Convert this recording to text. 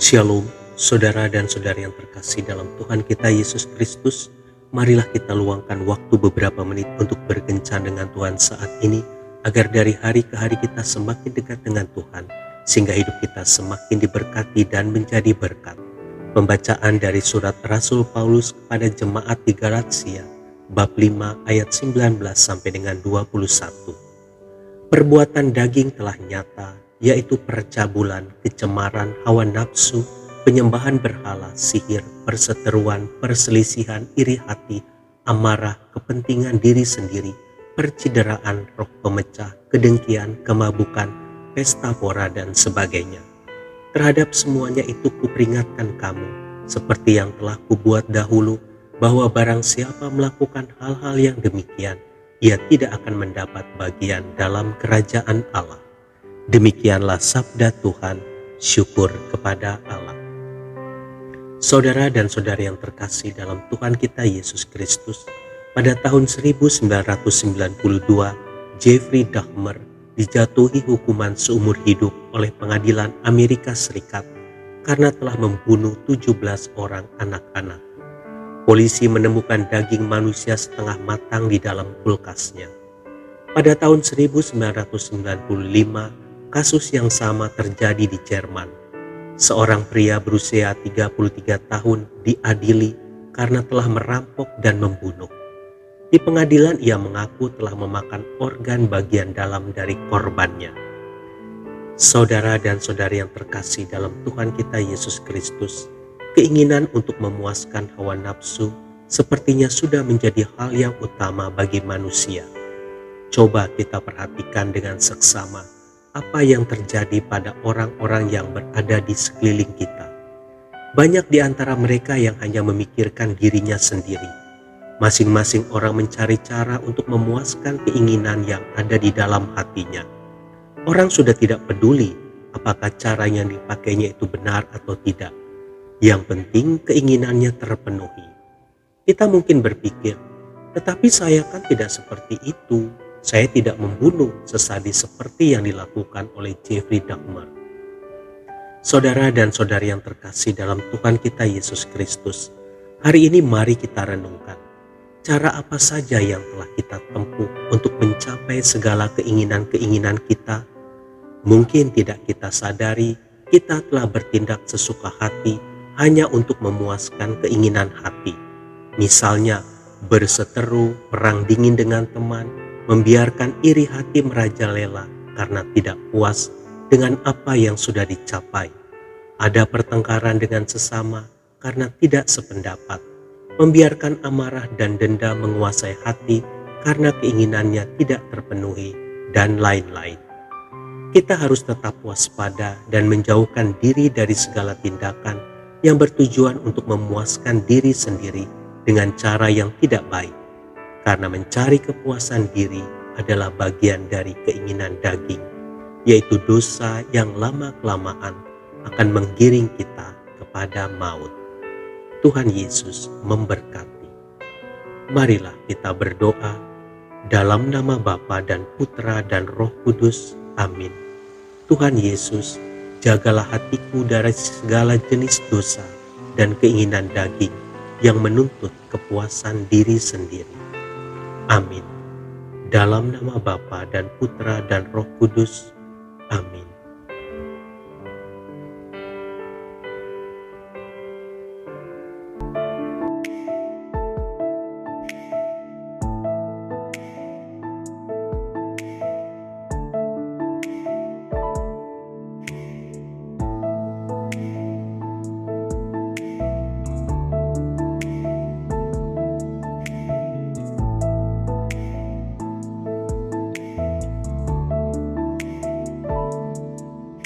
Shalom, saudara dan saudari yang terkasih dalam Tuhan kita Yesus Kristus. Marilah kita luangkan waktu beberapa menit untuk berkencan dengan Tuhan saat ini, agar dari hari ke hari kita semakin dekat dengan Tuhan, sehingga hidup kita semakin diberkati dan menjadi berkat. Pembacaan dari surat Rasul Paulus kepada jemaat di Galatia, bab 5 ayat 19 sampai dengan 21. Perbuatan daging telah nyata, yaitu percabulan, kecemaran, hawa nafsu, penyembahan berhala, sihir, perseteruan, perselisihan, iri hati, amarah, kepentingan diri sendiri, percideraan, roh pemecah, kedengkian, kemabukan, pesta pora, dan sebagainya. Terhadap semuanya itu kuperingatkan kamu, seperti yang telah kubuat dahulu, bahwa barang siapa melakukan hal-hal yang demikian, ia tidak akan mendapat bagian dalam kerajaan Allah. Demikianlah sabda Tuhan, syukur kepada Allah. Saudara dan saudari yang terkasih dalam Tuhan kita Yesus Kristus, pada tahun 1992, Jeffrey Dahmer dijatuhi hukuman seumur hidup oleh pengadilan Amerika Serikat karena telah membunuh 17 orang anak-anak. Polisi menemukan daging manusia setengah matang di dalam kulkasnya. Pada tahun 1995, kasus yang sama terjadi di Jerman. Seorang pria berusia 33 tahun diadili karena telah merampok dan membunuh. Di pengadilan ia mengaku telah memakan organ bagian dalam dari korbannya. Saudara dan saudari yang terkasih dalam Tuhan kita Yesus Kristus, keinginan untuk memuaskan hawa nafsu sepertinya sudah menjadi hal yang utama bagi manusia. Coba kita perhatikan dengan seksama apa yang terjadi pada orang-orang yang berada di sekeliling kita. Banyak di antara mereka yang hanya memikirkan dirinya sendiri. Masing-masing orang mencari cara untuk memuaskan keinginan yang ada di dalam hatinya. Orang sudah tidak peduli apakah cara yang dipakainya itu benar atau tidak. Yang penting keinginannya terpenuhi. Kita mungkin berpikir, tetapi saya kan tidak seperti itu. Saya tidak membunuh sesadis seperti yang dilakukan oleh Jeffrey Dahmer. Saudara dan saudari yang terkasih dalam Tuhan kita Yesus Kristus, hari ini mari kita renungkan cara apa saja yang telah kita tempuh untuk mencapai segala keinginan-keinginan kita. Mungkin tidak kita sadari, kita telah bertindak sesuka hati hanya untuk memuaskan keinginan hati. Misalnya, berseteru, perang dingin dengan teman, membiarkan iri hati merajalela karena tidak puas dengan apa yang sudah dicapai. Ada pertengkaran dengan sesama karena tidak sependapat. Membiarkan amarah dan dendam menguasai hati karena keinginannya tidak terpenuhi, dan lain-lain. Kita harus tetap waspada dan menjauhkan diri dari segala tindakan yang bertujuan untuk memuaskan diri sendiri dengan cara yang tidak baik. Karena mencari kepuasan diri adalah bagian dari keinginan daging, yaitu dosa yang lama-kelamaan akan menggiring kita kepada maut. Tuhan Yesus memberkati. Marilah kita berdoa dalam nama Bapa dan Putra dan Roh Kudus. Amin. Tuhan Yesus, jagalah hatiku dari segala jenis dosa dan keinginan daging yang menuntut kepuasan diri sendiri. Amin. Dalam nama Bapa dan Putra dan Roh Kudus. Amin.